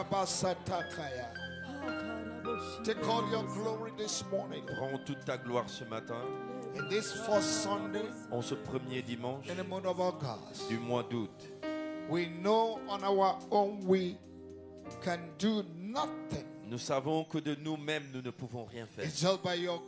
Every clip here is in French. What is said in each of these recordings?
Korabasatakaya. Take all your glory this morning. Prends toute ta gloire ce matin. In this first Sunday En ce premier dimanche in the month of August, du mois d'août, we know on our own we can do nothing. nous savons que de nous-mêmes, nous ne pouvons rien faire. It's just by your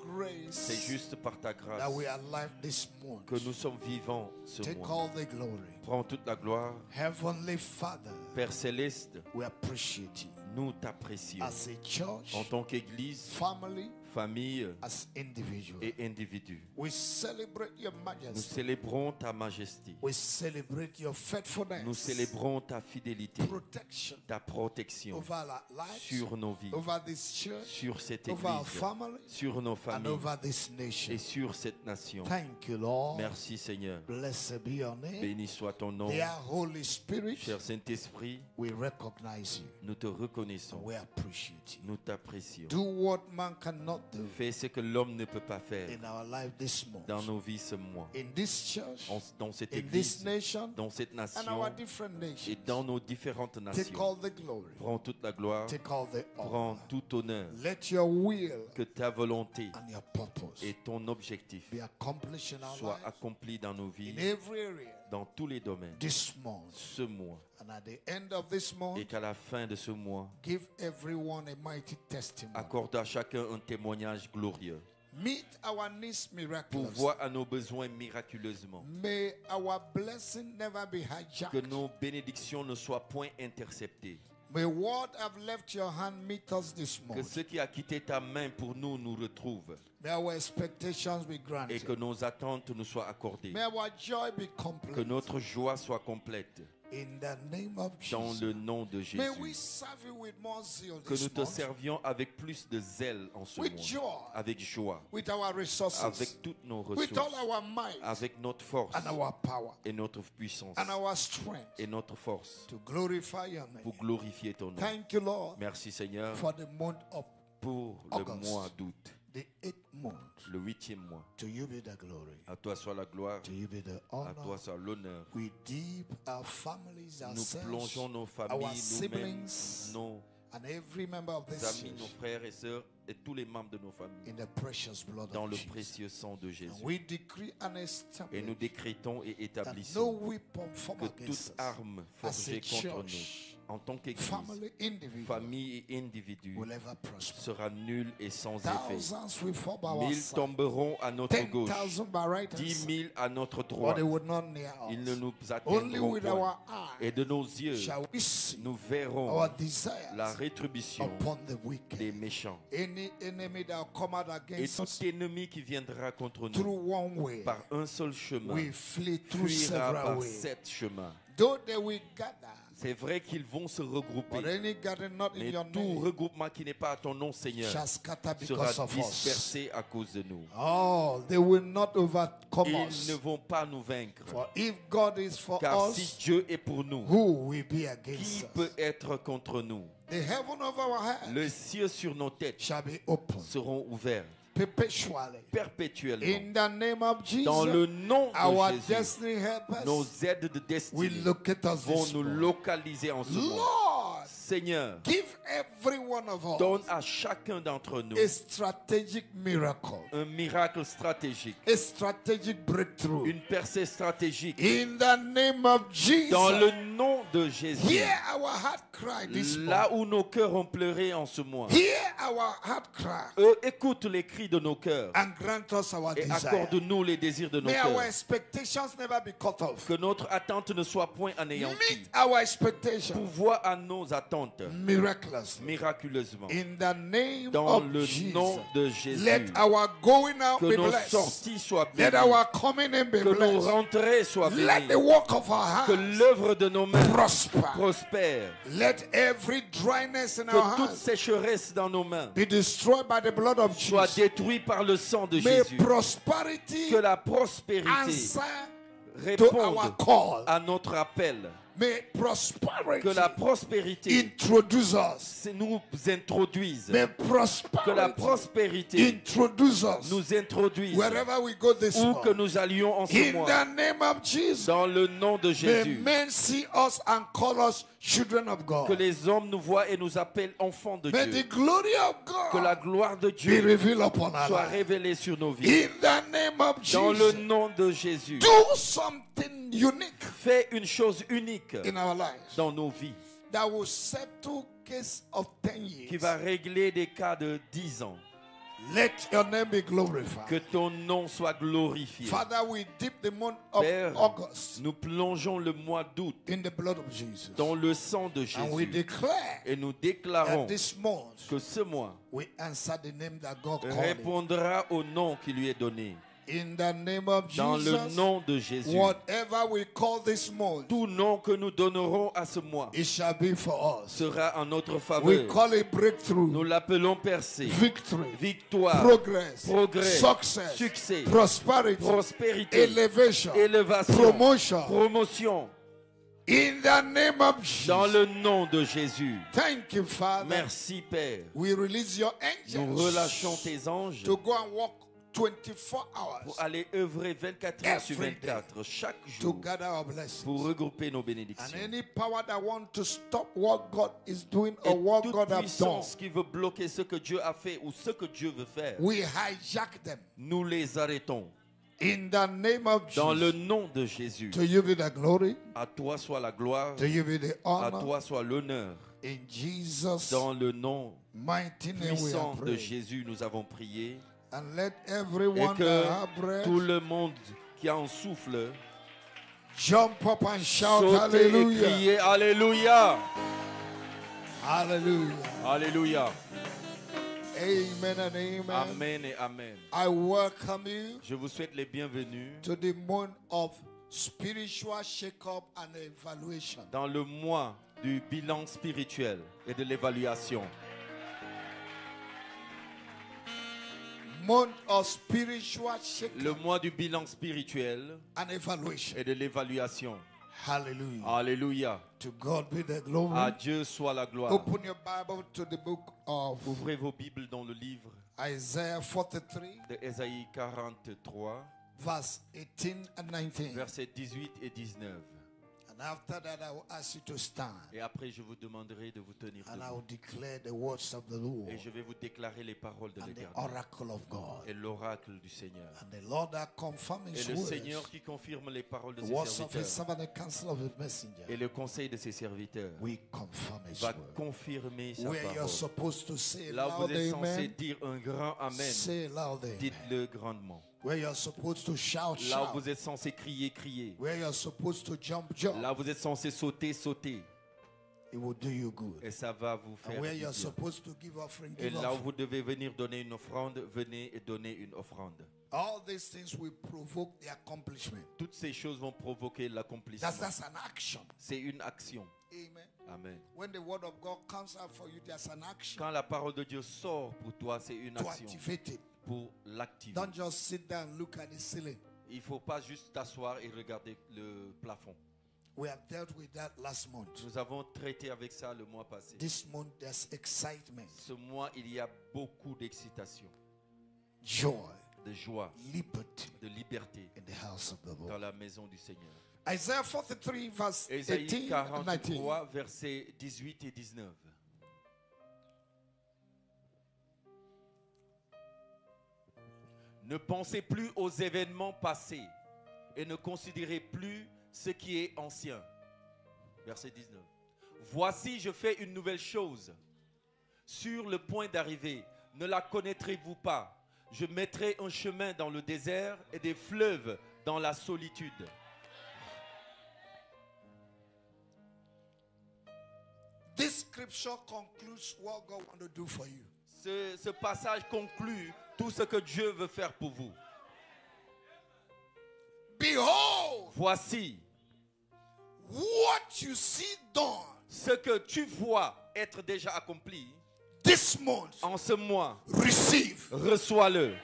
C'est grace juste par ta grâce that we are alive this morning. que nous sommes vivants ce Take mois. all the glory. Prends toute la gloire. Heavenly Father, Père céleste, we appreciate you nous t'apprécions. as a church, En tant qu'Église, family, famille as individuals. et individu, We celebrate your nous majesty. célébrons ta majesté. We celebrate your faithfulness, Nous célébrons ta fidélité, protection ta protection over our lives, sur nos vies, over this church, sur cette over our Église, family, sur nos and familles over this nation. et sur cette nation. Thank you, Lord. Merci Seigneur. Blessed be your name. Béni soit ton nom. Dear Holy Spirit, Cher Saint-Esprit, we recognize you nous te reconnaissons. and we appreciate you. Nous t'apprécions. Do what man cannot do Fais ce que l'homme ne peut pas faire in our life this dans month, nos vies ce mois. in this church, Dans cette in this Église, nation, dans cette and nation our different et nations. dans nos différentes Take nations. all the glory. Prends toute la gloire, Take all the prends honor. tout honneur. Let your will Que ta volonté and your purpose et ton objectif be accomplished in our soient lives, accomplis dans nos vies, in every area dans tous les domaines, this month. ce mois. And at the end of this month, Et qu'à la fin de ce mois, give everyone a mighty testimony. accorde à chacun un témoignage glorieux. Meet our needs miraculously. Pourvois à nos besoins miraculeusement. May our blessing never be hijacked. Que nos bénédictions ne soient point interceptées. May what have left your hand meet us this Que morning. ce qui a quitté ta main pour nous nous retrouve. May our expectations be Et granted. que nos attentes nous soient accordées. May our joy be Que complete. notre joie soit complète. In the name of Dans Jesus. le nom de May we Jésus. serve you with more zeal Que nous this te month. servions avec plus de zèle en ce With mois. joy. Avec joie. With our resources. Avec toutes nos With all ressources. our might Avec notre force. and our power Et notre puissance. and our strength Et notre force. to glorify your name. Pour glorifier ton nom. Thank you, Lord, Merci Seigneur for the month of pour le August. mois d'août. the 8th month. Le 8e mois. To you be the glory. À toi soit la gloire. To you be the À honor. toi soit l'honneur. We dip our families, Nous ourselves, plongeons nos our familles, nous-mêmes, siblings, nos and every member of this amis, nos church frères et sœurs et tous les membres de nos in familles the precious blood dans of le Jesus. précieux sang de Jésus. And we decree and Et nous establish décrétons et that no établissons weapon formed que against toute us arme as a forgée contre nous, church, en tant qu'Église, family, individual, famille et individu, will ever prosper. sera nulle et sans effet. Thousands will fall by our 1000 side, tomberont à notre gauche, 10,000 by right hand 10 side, 000 à notre but droite. they would not near Ils ne us. nous Only atteindront with point. our Et eyes de nos yeux, shall we see nous verrons our desires la rétribution upon the des wicked. méchants. Any enemy that will come out Et against tout us ennemi qui viendra contre nous through one way, par un seul chemin we flee through fuira several par ways. 7 chemins. Though they will gather, C'est vrai qu'ils vont se regrouper, but any gathering not in mais your tout name regroupement qui n'est pas à ton nom, Seigneur, shall scatter sera because of us. dispersé à cause de nous. Oh, they will not overcome Ils us. ne vont pas nous vaincre. For if God is for Car si us, Dieu est pour nous, who will be against qui us? peut être contre nous? The heaven over our heads Les cieux sur nos têtes shall be open seront ouverts perpetually. perpétuellement. In the name of Dans le Jesus, nom our de Jésus, destiny helpers nos aides de will destinée locate us vont this nous morning. localiser en ce moment. Lord, Seigneur, give every one of donne us à chacun d'entre nous a strategic miracle, un miracle stratégique, a strategic breakthrough. une percée stratégique. In the name of Jesus, Dans le nom de Jésus, hear our heart cry this là morning. où nos cœurs ont pleuré en ce mois, Hear our heart cry écoute les cris de nos cœurs and grant us our et desire. accorde-nous les désirs de nos May our cœurs. expectations never be cut off. Que notre attente ne soit point anéantie. Meet our expectations Pourvois à nos attentes miraculously. miraculeusement. In the name Dans of le Jesus, nom de Jésus, let our going out que be nos blessed. sorties soient Let bénies, our coming in be que nos blessed. rentrées soient Let bénies, the work of our que hands l'œuvre de nos mains prosper. prospère, Let every dryness in que our toute hands sécheresse dans nos mains be destroyed by the blood of soit Jesus. détruite par le sang de May Jésus. prosperity Que la prospérité answer to réponde our call. à notre appel. May prosperity Que la prospérité introduce us. nous introduise. May Que la prosperity prospérité introduce us nous introduise. wherever we go this Où que morning. nous allions en ce In mois. the name of Jesus, Dans le nom de may Jésus. men see us and call us children of Que God. les hommes nous voient et nous appellent enfants de May Dieu. the glory of Que la God gloire de be Dieu revealed upon our soit lives. révélée sur nos vies. In the name of Dans le Jesus, nom de Jésus. do something unique Fais une chose unique in our lives dans nos vies that will settle case of 10 years. qui va régler des cas de 10 ans. Let your name be glorified. Que ton nom soit glorifié. Father, we dip the month of Père, August nous plongeons le mois d'août in the blood of Jesus. dans le sang de And we Jésus. declare Et nous that déclarons this month que ce mois we answer the name that God called it. répondra au nom qui lui est donné. In the name of Dans le Jesus, nom de Jésus. whatever we call this month, Tout nom que nous donnerons à ce mois it shall be for us. sera en notre We faveur. call it breakthrough, Nous l'appelons percée, victory, victoire, progress, progrès, success, succès, prosperity, prospérité, elevation, élévation, promotion. promotion. In the name of Dans Jesus. le nom de Jésus. Thank you, Father. Merci Père. We release your Nous angels relâchons tes anges to go and walk 24 pour hours aller œuvrer 24 heures sur Every day. 24, chaque to jour, gather our blessings. pour regrouper nos And bénédictions. any power that wants to stop what God is doing Et or what toute God has done, puissance qui veut bloquer ce que Dieu a fait ou ce que Dieu veut faire, we hijack them. nous les arrêtons. In the name of Dans le Jesus. nom de Jésus. To you be the glory. À toi soit la gloire, To you be the à honor. toi soit l'honneur. In Jesus' Dans le nom mighty name we puissant are de praying. Jésus, nous avons prié. And let Et everyone que that have breath tout le monde qui a un souffle jump up and shout sauter et hallelujah. crier Alléluia. Hallelujah. Alléluia. Amen and amen. Amen et amen. I welcome you Je vous souhaite les bienvenus to the month of spiritual shake-up and evaluation. dans le mois du bilan spirituel et de l'évaluation. Month of spiritual Le shake-up mois du bilan spirituel and evaluation. et de l'évaluation. Hallelujah. Alléluia. To God be the glory. À Dieu soit la gloire. Open your Bible to the book of Ouvrez vos Bibles dans le livre Isaiah 43, de Ésaïe 43, verse 18 and 19. versets 18 et 19. And after that, I will ask you to stand. Et après, je vous demanderai de vous tenir And I debout. will declare the words of the Lord Et je vais vous déclarer les paroles de and the l'Éternel oracle of God. et l'oracle du Seigneur. And the Lord that confirm Et his le words, Seigneur qui confirme les paroles de the ses words of his serviteurs servant, the counsel of his messenger, et le conseil de ses serviteurs we confirm his va word. confirmer sa Where you're parole. supposed to say Là où loud vous êtes censé amen, dire un grand Amen, say loud amen. dites-le grandement. Where you're supposed to shout, Là où shout. vous êtes censé crier, crier. Where you're supposed to jump, jump. Là où vous êtes censé sauter, sauter. It will do you good. Et ça va vous And faire where du you're bien. supposed to give offering, Et give là où offering. vous devez venir donner une offrande, venez et donnez une offrande. All these things will provoke the accomplishment. Toutes ces choses vont provoquer l'accomplissement. That's an action. C'est une action. Amen. Amen. When the word of God comes out for you, there's an action Quand la parole de Dieu sort pour toi, c'est une to action activate it. pour l'activer. Don't just sit down and look at the ceiling. Il ne faut pas juste t'asseoir et regarder le plafond. We have dealt with that last month. Nous avons traité avec ça le mois passé. This month, there's excitement, Ce mois, il y a beaucoup d'excitation, joy, de joie, liberty de liberté in the house of the dans Lord. la maison du Seigneur. Isaiah 43, verse Ésaïe 18 and 19. 43, versets 18 et 19. Ne pensez plus aux événements passés et ne considérez plus ce qui est ancien. Verset 19. Voici, je fais une nouvelle chose. Sur le point d'arriver, ne la connaîtrez-vous pas? Je mettrai un chemin dans le désert et des fleuves dans la solitude. This scripture concludes what God wants to do for you. Ce passage conclut tout ce que Dieu veut faire pour vous. Behold, Voici what you see done ce que tu vois être déjà accompli this month. en ce mois. Receive. Reçois-le.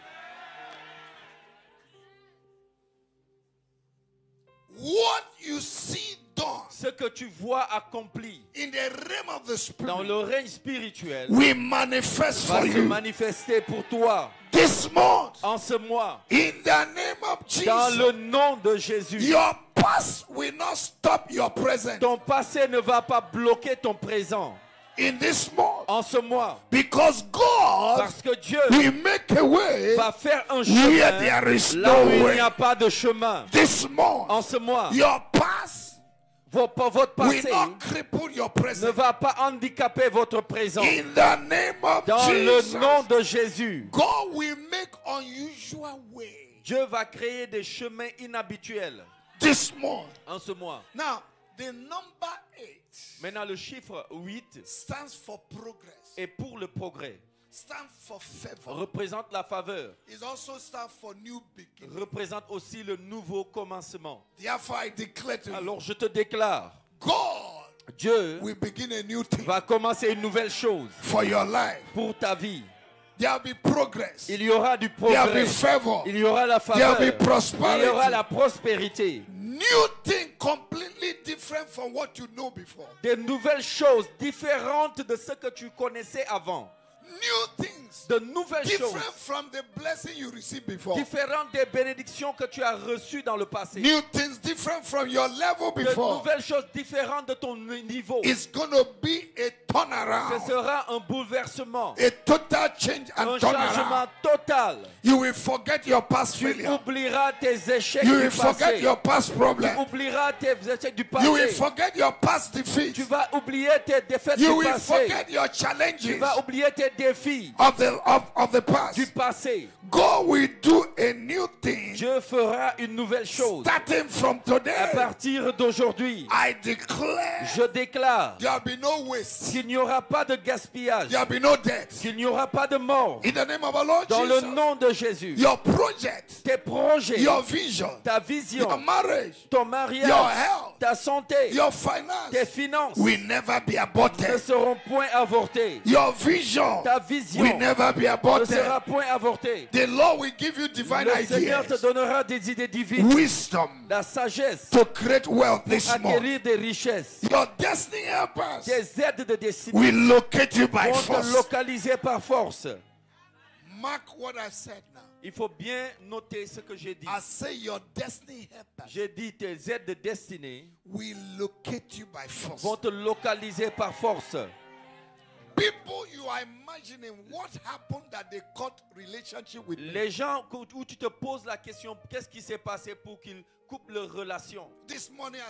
What you see done Ce que que tu vois accompli in the realm of the dans spirit le règne spirituel will manifest va for se you manifester pour toi this month en ce mois. in the name of Dans Jesus. le nom de Jésus. Your past will not stop your present Ton passé ne va pas bloquer ton présent in this month en ce mois. because God Parce que Dieu will make a way va faire un where chemin there is là no où il way. n'y a pas de chemin. This month, En ce mois, your past votre will passé not cripple your ne present va pas handicaper votre présent. in the name of Dans Jesus. le nom de Jésus, God will make unusual way Dieu va créer des chemins inhabituels this month. en ce mois. Now, the number 8 Maintenant, le chiffre 8 stands for progress, est pour le progrès, stands for favor. représente la faveur, It also stands for new beginning. représente aussi le nouveau commencement. Therefore, I declare to you, Alors je te déclare, God Dieu will begin a new thing va commencer une nouvelle chose for your life. pour ta vie. There will be progress. Il y aura du There will progrès, be favor. il y aura la There faveur, will be il y aura prosperity. la prospérité. New thing completely different from what you know before. Des nouvelles choses différentes de ce que tu connaissais avant. New things De nouvelles different choses from the blessing you received before. différentes des bénédictions que tu as reçues dans le passé. New things different from your level De before. nouvelles choses différentes de ton niveau. It's going to be a Ce turnaround, sera un bouleversement, a total change and un changement turnaround. total. You will forget your past Tu failure. oublieras tes échecs You du will forget passé. your past Tu problem. oublieras tes échecs du You will passé. forget your past defeats. Tu vas oublier tes défaites You du will passé. forget your Tu challenges vas oublier tes défis of the past. du passé. God will do a new thing Dieu fera une nouvelle chose. starting from À today. partir d'aujourd'hui, I declare je déclare there will be no waste. qu'il n'y aura pas de gaspillage, There will be no death. qu'il n'y aura pas de mort. In the name of our Lord Dans le Jesus, nom de Jésus, your project, tes projets, your vision, ta your vision, marriage, ton your mariage, health, ta santé, your tes finance finances will never be ne aborted. seront point avortés. Your vision Ta vision will never be ne aborted. sera point avortée. The Lord will give you divine Le Seigneur te ideas, donnera des idées divines, wisdom la sagesse to create wealth pour this month. acquérir des richesses. Your destiny helpers Des aides de destinée will locate you by vont te force. localiser par force. Mark what I've said now. Il faut bien noter ce que j'ai dit. I say your destiny helpers J'ai dit tes aides de destinée will locate you by force. vont te localiser par force. People you are imagining what happened that they cut relationship with me. Les gens où tu te poses la question, qu'est-ce qui s'est passé pour qu'ils coupent leur relation? This morning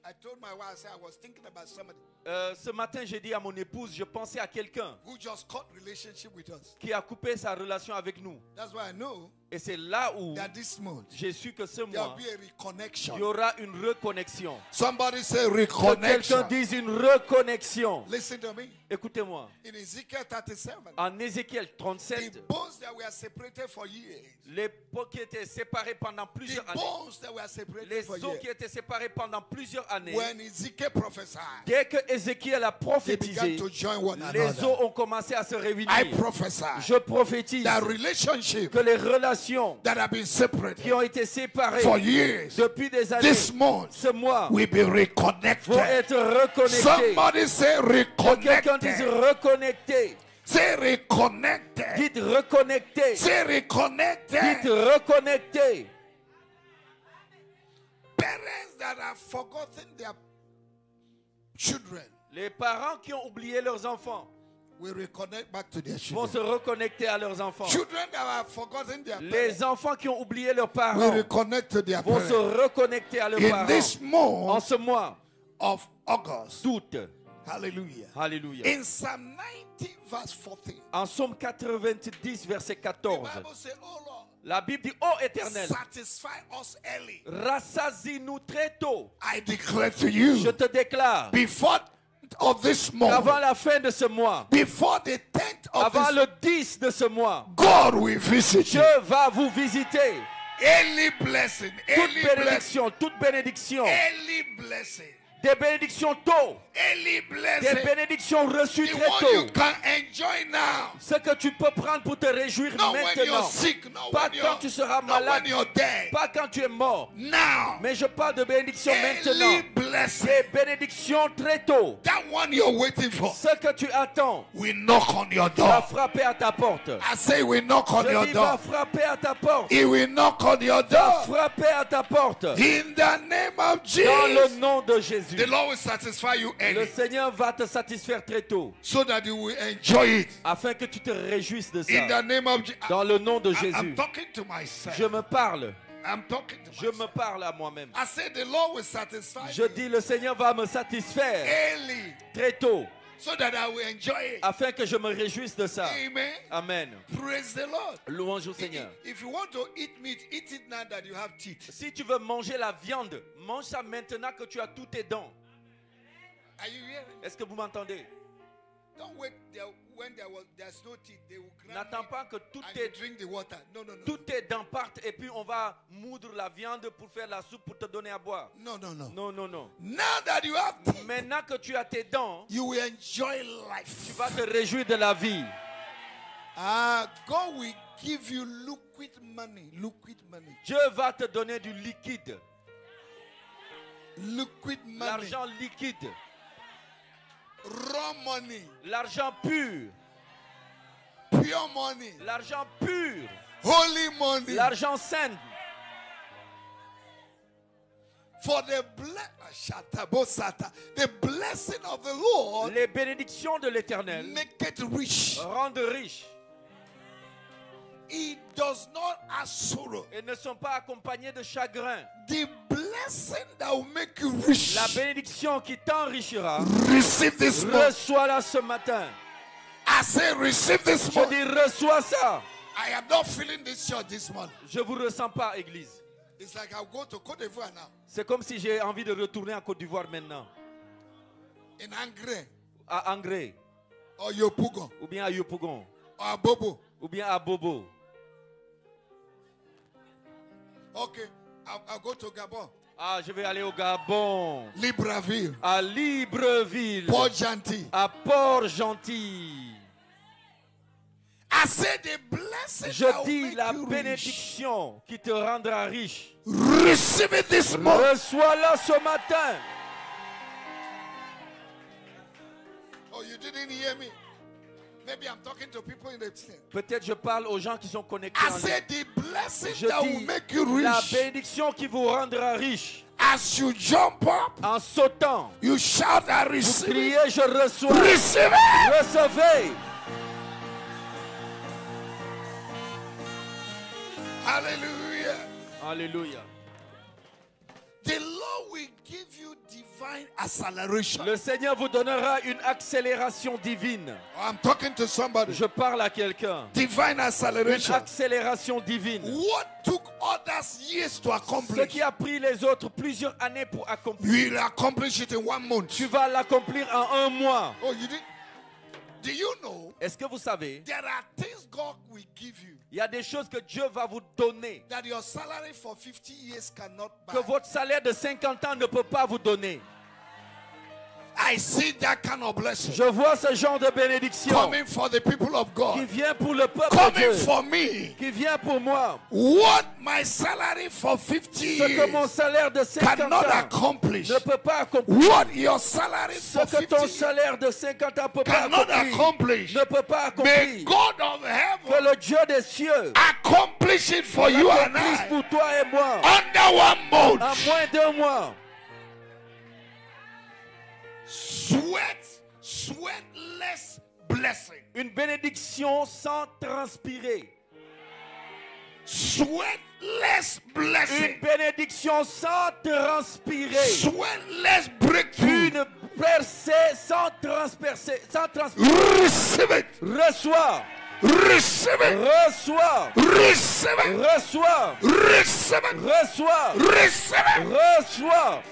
I told my wife, I said I was thinking about somebody Ce matin, j'ai dit à mon épouse, je pensais à quelqu'un who just cut relationship with us. qui a coupé sa relation avec nous. That's why I know Et c'est là où that this month j'ai su que ce there will mois, be a il y reconnection. aura une reconnexion. Somebody say Que quelqu'un reconnection. dise une reconnexion. Listen to me. Écoutez-moi. In Ezekiel 37, En Ézéchiel the 37, bones that were separated for years, les peaux qui étaient séparées pendant the plusieurs années, bones that were separated les for os years, qui étaient séparés pendant plusieurs années, when Ezekiel prophesied, dès que Ézéchiel a they began prophétisé, to join one les another. os ont commencé à se réunir. I prophesy Je prophétise that relationship que les relations that have been qui separated ont été séparées for years depuis des années, this month ce mois, will be vont reconnected. être reconnectés. Somebody say Que quelqu'un dise reconnected. reconnecté. Say reconnected. Dites reconnecté. Say Dites reconnected. reconnecté. Parents that have forgotten their children Les parents qui ont oublié leurs enfants will reconnect back to their vont se children. reconnecter à leurs enfants. Children that have forgotten their Les parents enfants qui ont oublié leurs will parents reconnect to their vont se parents. reconnecter à leurs In parents. this En month ce mois of August. d'août. Hallelujah. Alléluia. In Psalm 90 verse 14, En Psaume 90, verset the 14, Bible says, oh Lord, la Bible dit, ô Éternel, satisfy us early. rassasie-nous très tôt. I declare to Je you, te déclare before of this qu'avant month, la fin de ce mois, before the 10th of avant this, le 10 de ce mois, God will visit you. Dieu va vous visiter. Early blessing, Toute early blessing, bénédiction, toute bénédiction, early blessing. Des bénédictions tôt. Early Des blessing. bénédictions reçues The très one you tôt. can enjoy now. Ce que tu peux prendre pour te réjouir Not when you're maintenant. sick. Not Pas when quand you're, tu seras not when malade. you're dead. Pas quand tu es mort. Now. Mais je parle de bénédictions maintenant. Early blessing. Des bénédictions très tôt. That one you're waiting for. Ce que tu attends We knock on your va door. frapper à ta porte. I say we knock on Je your dis va door. frapper à ta porte. He will knock on your Va door. frapper à ta porte. In the name of Dans le Jesus. nom de Jésus. The Lord will satisfy you Le early Seigneur va te satisfaire très tôt. so that you will enjoy it. Afin que tu te réjouisses de In ça. the name of Jesus. Dans le nom de I'm Jésus. talking to myself. Je me parle. I'm talking to Je myself. me parle à moi-même. I said the Lord will satisfy Je me dis le Seigneur va me satisfaire early très tôt. so that I will enjoy it. Afin que je me réjouisse de ça. Amen. Amen. Praise the Lord. Louange au Seigneur. If you want to eat meat, eat it now that you have teeth. Si tu veux manger la viande, mange ça maintenant que tu as tous tes dents. Are you hearing? Est-ce que vous m'entendez? Don't wait there when there's no teeth. They will grind N'attends it pas que toutes and you tes, drink the water. No, no, no. toutes tes dents partent et puis on va moudre la viande pour faire la soupe pour te donner à boire. No, no, no. Non, non, non. Now that you have teeth, Maintenant que tu as tes dents, you will enjoy tu life. vas te réjouir de la vie. God will give you liquid money. Liquid money. Dieu va te donner du liquide, Liquid money. l'argent liquide, Raw money. l'argent pur, Pure money. l'argent pur, Holy money. l'argent saint. For the blessing of the Lord Les bénédictions de l'Éternel make it rich. rendent riches It does not add sorrow. et ne sont pas accompagnés de chagrin. The blessing that will make you rich. La bénédiction qui t'enrichira, Receive this month. reçois-la ce matin. I say receive this Je month. dis reçois ça. I am not feeling this short this month. Je vous ressens pas, Église. It's like I'll go to Côte d'Ivoire now. C'est comme si j'ai envie de retourner en Côte d'Ivoire maintenant, In Angre à Angré, or Yopougon ou bien à Yopougon, or à Bobo. ou bien à Bobo. Okay, I'll go to Gabon. Ah, je vais aller au Gabon, Libreville. à Libreville, Port-Gentil. à Port-Gentil. I said the blessing Je that will dis make la you rich. bénédiction qui te rendra riche. Receive it this month. Reçois-la ce matin. Oh, you didn't hear me. Maybe I'm talking to people in the tent. Peut-être je parle aux gens qui sont connectés I en ligne. said the blessing Je that will dis make you la rich. bénédiction qui vous rendra riche. As you jump up, En sautant, you shout, I vous receive it. criez, je reçois. Receive it. Recevez. Hallelujah. Alléluia. The Lord will give you divine acceleration. Le Seigneur vous donnera une accélération divine. I'm talking to somebody. Je parle à quelqu'un. Divine Une acceleration. accélération divine. What took others years to Ce accomplish, qui a pris les autres plusieurs années pour accomplir, you will accomplish it in 1 month. tu vas l'accomplir en 1 mois. Oh, you did? Do you know Est-ce que vous savez, there are things God will give you il y a des choses que Dieu va vous donner that your salary for 50 years cannot buy? que votre salaire de 50 ans ne peut pas vous donner. I see that kind of blessing Je vois ce genre de bénédiction coming for the people of qui God, vient pour le peuple de coming Dieu, for me. qui vient pour moi. What my salary for 50 Ce que mon years salaire de 50 cannot ans accomplish, ne peut pas accomplir. what your salary Ce for que ton 50 years salaire de 50 ans ne peut pas cannot accomplir. accomplish, Ne peut pas may accomplir. God of Que heaven le Dieu des cieux accomplish it for you and l'accomplisse I pour toi et moi under 1 en month. moins d'1 mois. Sweatless blessing. Une bénédiction sans transpirer. Sweatless Une blessing. bénédiction sans transpirer. Sweatless breakthrough. Une percée sans transpercer, sans transpirer. Receive it. Reçois, Receive it. reçois, Receive it. reçois, Receive it. reçois, Receive it. reçois.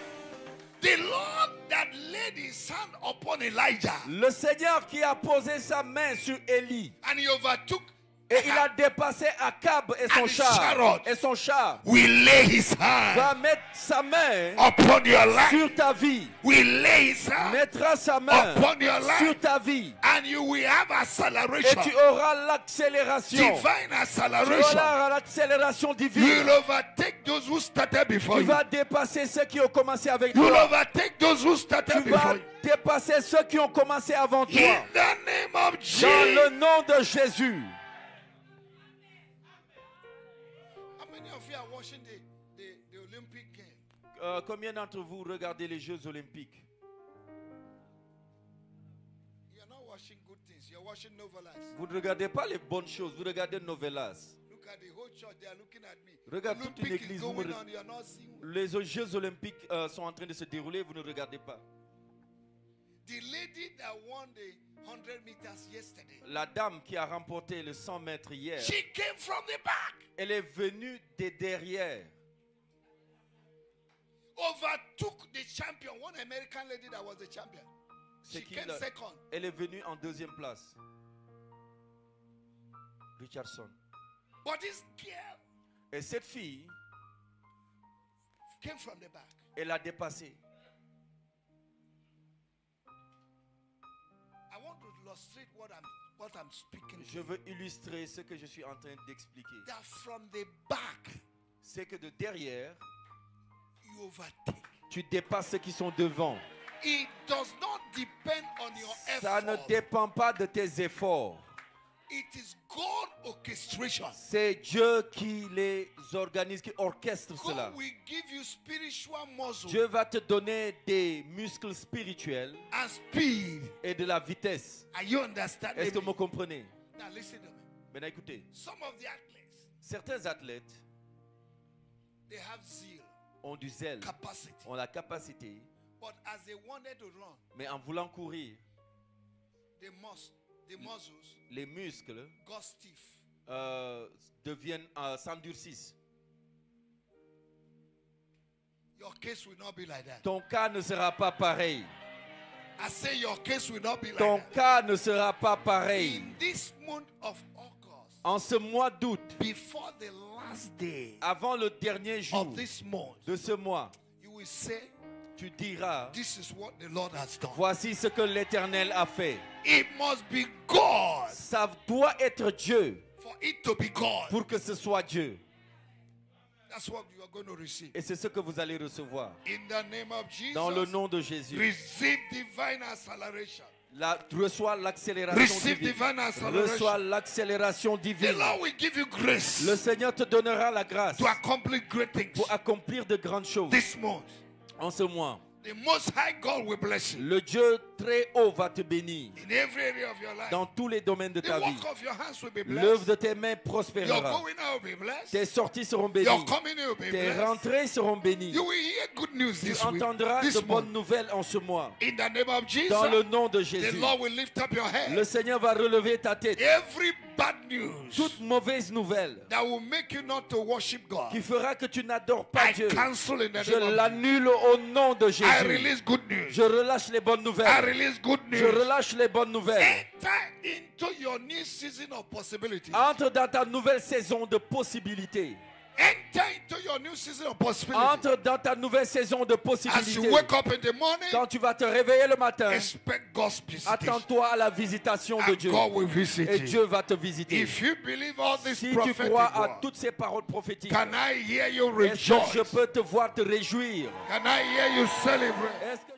The Lord that laid his hand upon Elijah Le Seigneur qui a posé sa main sur Élie and he overtook Et il a dépassé Akab et son And his char. chariot. Et son char will lay his hand va mettre sa main upon your life. sur ta vie. Will lay his hand Mettra sa main upon your life. sur ta vie. And you will have Et acceleration. tu auras l'accélération. Divine Tu acceleration. auras l'accélération You divine. will overtake those who started before Tu you. vas dépasser ceux qui ont commencé avec You will toi. overtake those who Tu started vas before you. dépasser ceux qui ont commencé avant toi. In the name of Dans Jesus. le nom de Jésus. How many of you are watching the Olympic game? Combien d'entre vous regardez les Jeux Olympiques? You're not watching good things. You're watching novelas. Vous ne regardez pas les bonnes choses, vous regardez Novelas. Look at the whole church. They are looking at me. Regarde toute une Olympic is église. going on. You're not seeing. Les Jeux Olympiques sont en train de se dérouler, vous ne regardez pas. The lady that won the 100 meters yesterday. La dame qui a remporté le 100 mètres hier, She came from the back. elle est venue de derrière. Overtook the champion. One American lady that was the champion. C'est She qui, came là? second. Elle est venue en deuxième place. Richardson. But this girl Et cette fille, came from the back. elle a dépassé. I want to illustrate what I'm speaking. Je veux illustrer ce que je suis en train d'expliquer. That from the back C'est que de derrière, you overtake. tu dépasses ceux qui sont devant. It does not depend on your Ça ne effort. dépend pas de tes efforts. It is God orchestration. C'est Dieu qui les organise, qui orchestre cela. God will give you spiritual muscle Dieu va te donner des muscles spirituels and speed. et de la vitesse. Are you understanding? Est-ce que me? vous comprenez? Now listen to me. Maintenant écoutez, Some of the athletes, certains athlètes they have zeal, ont du zèle, capacity. ont la capacité, But as they wanted to run, mais en voulant courir, the muscles les muscles got stiff. deviennent s'endurcissent. Your case will not be like that. Ton cas ne sera pas pareil. I say your case will not be like Ton that. cas ne sera pas pareil. In this month of August, En ce mois d'août, before the last day avant le dernier jour of this month, de ce mois, you will say, tu diras, this is what the Lord has done. voici ce que l'Éternel a fait. It must be God Ça doit être Dieu for it to be God. pour que ce soit Dieu. That's what you are going to receive. Et c'est ce que vous allez recevoir. In the name of Jesus, Dans le nom de Jésus. receive divine acceleration. Reçois l'accélération Receive divine. divine acceleration. Reçois l'accélération The divine. Lord will give you grace Le Seigneur te donnera la grâce to accomplish great things pour accomplir de grandes choses this month. en ce mois. The Most High God will bless you Le Dieu très haut va te bénir in every area of your life. dans tous les domaines de The ta vie. work of your hands will be L'œuvre blessed. de tes mains Your prospérera. going out will be blessed. Tes sorties seront Your bénies. coming in will be Tes blessed. rentrées seront bénies. You will hear good news Tu this week, entendras this de bonnes month. nouvelles en ce mois. In the name of Jesus, Dans le nom de the Jésus. Lord will lift up your Le head. Seigneur va relever ta tête. Every bad news Toute mauvaise nouvelle that will make you not to worship God, qui fera que tu n'adores pas I Dieu, cancel in the je name of Jesus. l'annule au nom de I Jésus. release good news. Je relâche les bonnes I nouvelles. release good Je news. relâche les bonnes nouvelles. Enter into your new season of possibilities. Entre dans ta nouvelle saison de possibilités. Enter into your new season of possibilities. Entre dans ta nouvelle saison de As you possibilités. wake up in the morning, Quand tu vas te réveiller le matin, expect God's visitation. attends-toi à la visitation de And Dieu. God will visit Et you. Dieu va te visiter. If you believe all this Si tu prophetic crois à word, toutes ces paroles prophétiques, can I hear you est-ce que je rejoice? peux te voir te réjouir? Can I hear you celebrate? Est-ce que